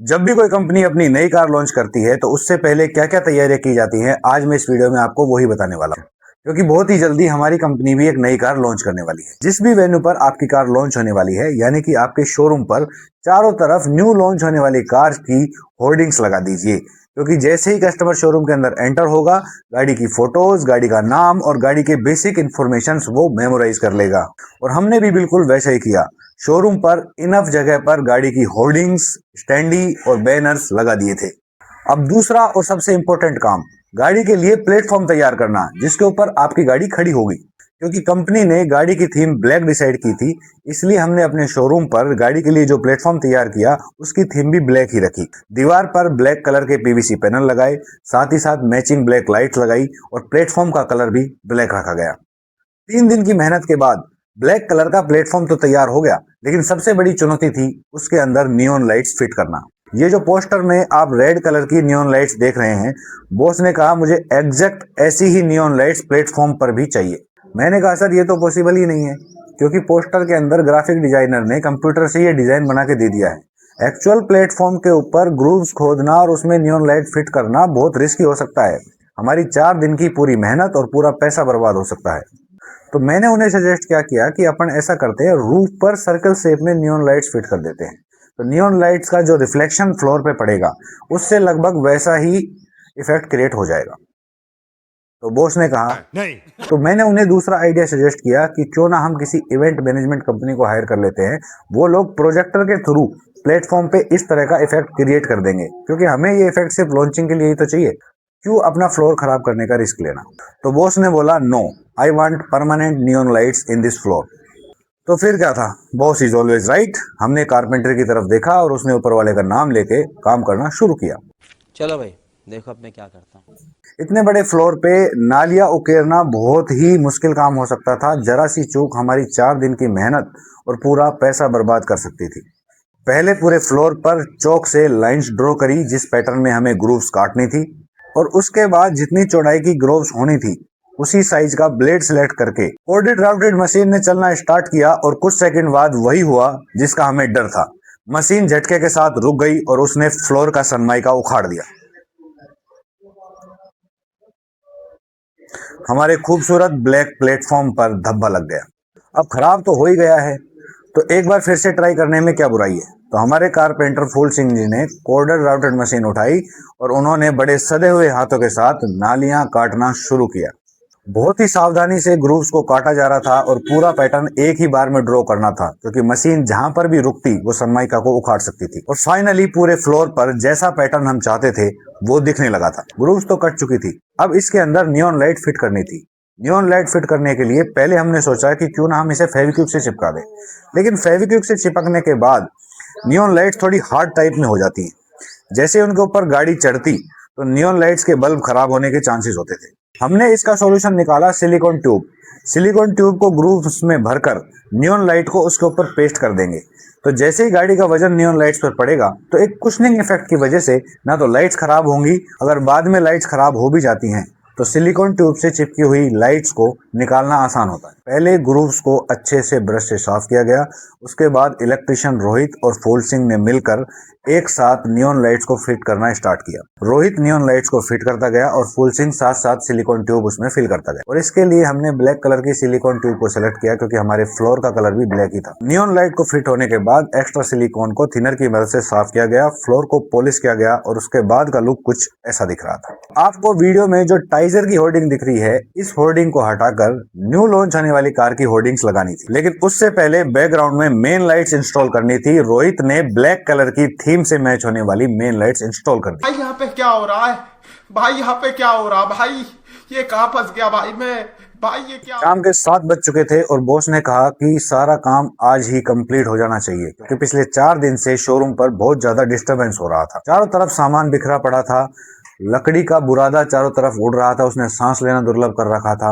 जब भी कोई कंपनी अपनी नई कार लॉन्च करती है तो उससे पहले क्या क्या तैयारियां की जाती हैं, आज मैं इस वीडियो में आपको वही बताने वाला हूँ। क्योंकि बहुत ही जल्दी हमारी कंपनी भी एक नई कार लॉन्च करने वाली है। जिस भी वेन्यू पर आपकी कार लॉन्च होने वाली है, यानी कि आपके शोरूम पर चारों तरफ न्यू लॉन्च होने वाली कार की होर्डिंग्स लगा दीजिए। क्योंकि जैसे ही कस्टमर शोरूम के अंदर एंटर होगा, गाड़ी की फोटोज, गाड़ी का नाम और गाड़ी के बेसिक इन्फॉर्मेशन वो मेमोराइज कर लेगा। और हमने भी बिल्कुल वैसा ही किया। शोरूम पर इनफ जगह पर गाड़ी की होर्डिंग्स, स्टैंडी और बैनर्स लगा दिए थे। अब दूसरा और सबसे इंपॉर्टेंट काम, गाड़ी के लिए प्लेटफॉर्म तैयार करना जिसके ऊपर आपकी गाड़ी खड़ी होगी। क्योंकि कंपनी ने गाड़ी की थीम ब्लैक डिसाइड की थी, इसलिए हमने अपने शोरूम पर गाड़ी के लिए जो प्लेटफॉर्म तैयार किया उसकी थीम भी ब्लैक ही रखी। दीवार पर ब्लैक कलर के पीवीसी पैनल लगाए, साथ ही साथ मैचिंग ब्लैक लाइट लगाई और प्लेटफॉर्म का कलर भी ब्लैक रखा गया। 3 दिन की मेहनत के बाद ब्लैक कलर का प्लेटफॉर्म तो तैयार हो गया, लेकिन सबसे बड़ी चुनौती थी उसके अंदर नियॉन लाइट्स फिट करना। ये जो पोस्टर में आप रेड कलर की नियॉन लाइट्स देख रहे हैं, बॉस ने कहा मुझे एग्जैक्ट ऐसी ही नियॉन लाइट्स प्लेटफॉर्म पर भी चाहिए। मैंने कहा सर ये तो पॉसिबल ही नहीं है, क्योंकि पोस्टर के अंदर ग्राफिक डिजाइनर ने कंप्यूटर से ये डिजाइन बना के दे दिया है। एक्चुअल प्लेटफॉर्म के ऊपर ग्रूव्स खोदना और उसमें नियॉन लाइट फिट करना बहुत रिस्की हो सकता है। हमारी 4 दिन की पूरी मेहनत और पूरा पैसा बर्बाद हो सकता है। तो मैंने उन्हें सजेस्ट क्या किया कि अपन ऐसा करते हैं, रूफ पर सर्कल शेप में नियॉन लाइट्स फिट कर देते हैं। तो नियॉन लाइट्स का जो रिफ्लेक्शन फ्लोर पे पड़ेगा उससे लगभग वैसा ही इफेक्ट क्रिएट हो जाएगा। तो बॉस ने कहा नहीं। तो मैंने उन्हें दूसरा आइडिया सजेस्ट किया कि क्यों ना हम किसी इवेंट मैनेजमेंट कंपनी को हायर कर लेते हैं। वो लोग प्रोजेक्टर के थ्रू प्लेटफॉर्म पे इस तरह का इफेक्ट क्रिएट कर देंगे, क्योंकि हमें ये इफेक्ट सिर्फ लॉन्चिंग के लिए ही तो चाहिए। क्यों अपना फ्लोर खराब करने का रिस्क लेना। तो बॉस ने बोला no, I want permanent neon lights in this floor. तो फिर क्या था, बॉस इज ऑलवेज राइट। हमने कारपेंटर की तरफ देखा और उसने ऊपर वाले का नाम लेके काम करना शुरू किया। चलो भाई देखो अब मैं क्या करता हूँ। इतने बड़े फ्लोर पे नालियां उकेरना बहुत ही मुश्किल काम हो सकता था। जरा सी चूक हमारी 4 दिन की मेहनत और पूरा पैसा बर्बाद कर सकती थी। पहले पूरे फ्लोर पर चौक से लाइंस ड्रॉ करी जिस पैटर्न में हमें ग्रूव्स काटनी थी, और उसके बाद जितनी चौड़ाई की ग्रूव्स होनी थी उसी साइज का ब्लेड सिलेक्ट करके कोर्डेड राउटेड मशीन ने चलना स्टार्ट किया। और कुछ सेकंड बाद वही हुआ जिसका हमें डर था। मशीन झटके के साथ रुक गई और उसने फ्लोर का सनमाइका उखाड़ दिया। हमारे खूबसूरत ब्लैक प्लेटफॉर्म पर धब्बा लग गया। अब खराब तो हो ही गया है, तो एक बार फिर से ट्राई करने में क्या बुराई है। तो हमारे कारपेंटर फूल सिंह जी ने कोर्डेड राउटेड मशीन उठाई और उन्होंने बड़े सदे हुए हाथों के साथ नालियां काटना शुरू किया। बहुत ही सावधानी से ग्रूव्स को काटा जा रहा था और पूरा पैटर्न एक ही बार में ड्रॉ करना था, क्योंकि मशीन जहां पर भी रुकती वो सनमाइका को उखाड़ सकती थी। और फाइनली पूरे फ्लोर पर जैसा पैटर्न हम चाहते थे वो दिखने लगा था। ग्रूव्स तो कट चुकी थी, अब इसके अंदर नियॉन लाइट फिट करनी थी। नियॉन लाइट फिट करने के लिए पहले हमने सोचा कि क्यों ना हम इसे फेविक्विक से चिपका दें, लेकिन फेविक्विक से चिपकने के बाद नियॉन लाइट थोड़ी हार्ड टाइप में हो जाती है। जैसे उनके ऊपर गाड़ी चढ़ती तो नियॉन लाइट्स के बल्ब खराब होने के चांसेस होते थे। हमने इसका सॉल्यूशन निकाला, सिलिकॉन ट्यूब। सिलिकॉन ट्यूब को ग्रूव्स में भरकर नियॉन लाइट को उसके ऊपर पेस्ट कर देंगे। तो जैसे ही गाड़ी का वजन नियॉन लाइट्स पर पड़ेगा तो एक कुशनिंग इफेक्ट की वजह से ना तो लाइट्स खराब होंगी, अगर बाद में लाइट्स खराब हो भी जाती हैं तो सिलिकॉन ट्यूब से चिपकी हुई लाइट्स को निकालना आसान होता है। पहले ग्रूव्स को अच्छे से ब्रश से साफ किया गया, उसके बाद इलेक्ट्रिशियन रोहित और फूल सिंह ने मिलकर एक साथ नियॉन लाइट्स को फिट करना स्टार्ट किया। रोहित नियॉन लाइट्स को फिट करता गया और फूल सिंह साथ साथ सिलिकॉन ट्यूब उसमें फिल करता गया। और इसके लिए हमने ब्लैक कलर की सिलिकॉन ट्यूब को सिलेक्ट किया, क्योंकि हमारे फ्लोर का कलर भी ब्लैक ही था। नियॉन लाइट को फिट होने के बाद एक्स्ट्रा सिलिकॉन को थिनर की मदद से साफ किया गया, फ्लोर को पॉलिश किया गया और उसके बाद का लुक कुछ ऐसा दिख रहा था। आपको वीडियो में जो टाइजर की होर्डिंग दिख रही है, इस होर्डिंग को हटाकर न्यू लॉन्च होने वाली कार की होर्डिंग्स लगानी थी, लेकिन उससे पहले बैकग्राउंड में मेन लाइट्स इंस्टॉल करनी थी। रोहित ने ब्लैक कलर की थीम से मैच होने वाली मेन लाइट्स इंस्टॉल कर दी। भाई यहाँ पे क्या हो रहा है भाई, यहाँ पे क्या हो रहा भाई, ये कहाँ फंस गया भाई मैं, भाई ये क्या। शाम के 7 बज चुके थे और बॉस ने कहा कि सारा काम आज ही कंप्लीट हो जाना चाहिए, क्योंकि पिछले 4 दिन से शोरूम पर बहुत ज्यादा डिस्टरबेंस हो रहा था। चारों तरफ सामान बिखरा पड़ा था, लकड़ी का बुरादा चारों तरफ उड़ रहा था, उसने सांस लेना दुर्लभ कर रखा था।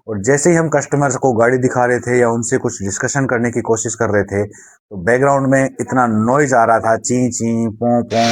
और जैसे ही हम कस्टमर्स को गाड़ी दिखा रहे थे या उनसे कुछ डिस्कशन करने की कोशिश कर रहे थे, तो बैकग्राउंड में इतना नॉइज आ रहा था, ची ची पों पों,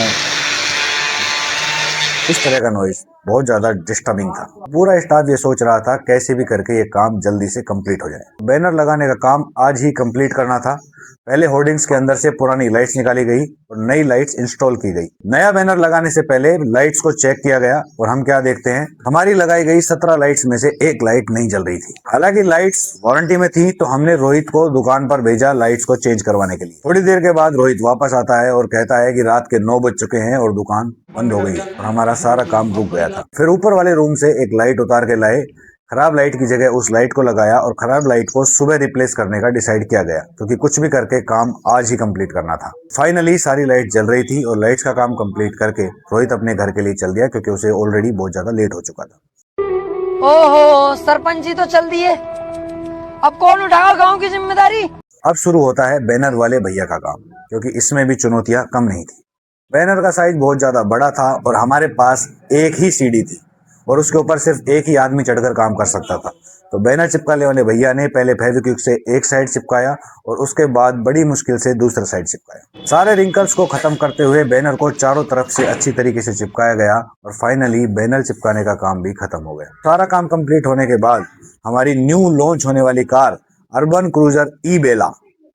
इस तरह का नॉइज। बहुत ज्यादा डिस्टर्बिंग था। पूरा स्टाफ ये सोच रहा था कैसे भी करके ये काम जल्दी से कंप्लीट हो जाए। बैनर लगाने का काम आज ही कंप्लीट करना था। पहले होर्डिंग्स के अंदर से पुरानी लाइट्स निकाली गई और नई लाइट्स इंस्टॉल की गई। नया बैनर लगाने से पहले लाइट्स को चेक किया गया और हम क्या देखते हैं, हमारी लगाई गई 17 लाइट्स में से एक लाइट नहीं जल रही थी। हालांकि लाइट्स वारंटी में थी, तो हमने रोहित को दुकान पर भेजा लाइट्स को चेंज करवाने के लिए। थोड़ी देर के बाद रोहित वापस आता है और कहता है कि रात के 9 बज चुके हैं और दुकान बंद हो गई और हमारा सारा काम रुक गया था। फिर ऊपर वाले रूम से एक लाइट उतार के लाए, खराब लाइट की जगह उस लाइट को लगाया और खराब लाइट को सुबह रिप्लेस करने का डिसाइड किया गया, क्योंकि कुछ भी करके काम आज ही कंप्लीट करना था। फाइनली सारी लाइट जल रही थी और लाइट्स का काम कंप्लीट करके रोहित अपने घर के लिए चल दिया, क्योंकि उसे ऑलरेडी बहुत ज्यादा लेट हो चुका था। ओहो, सरपंच जी तो चल दिए, अब कौन उठाएगा गांव की जिम्मेदारी। अब शुरू होता है बैनर वाले भैया का काम, क्योंकि इसमें भी चुनौतियां कम नहीं थी। बैनर का साइज बहुत ज्यादा बड़ा था और हमारे पास एक ही सीढ़ी थी और उसके ऊपर सिर्फ एक ही आदमी चढ़कर काम कर सकता था। तो बैनर चिपकाने वाले भैया ने पहले फेविक्विक से एक साइड चिपकाया और उसके बाद बड़ी मुश्किल से दूसरा साइड चिपकाया। सारे रिंकल्स को खत्म करते हुए बैनर को चारों तरफ से अच्छी तरीके से चिपकाया गया और फाइनली बैनर चिपकाने का काम भी खत्म हो गया। सारा काम कंप्लीट होने के बाद हमारी न्यू लॉन्च होने वाली कार अर्बन क्रूजर ई-बेला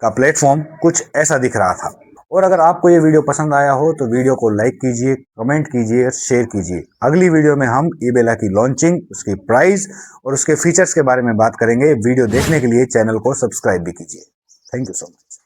का प्लेटफॉर्म कुछ ऐसा दिख रहा था। और अगर आपको ये वीडियो पसंद आया हो तो वीडियो को लाइक कीजिए, कमेंट कीजिए और शेयर कीजिए। अगली वीडियो में हम ई-बेला की लॉन्चिंग, उसकी प्राइस और उसके फीचर्स के बारे में बात करेंगे। वीडियो देखने के लिए चैनल को सब्सक्राइब भी कीजिए। Thank you so much.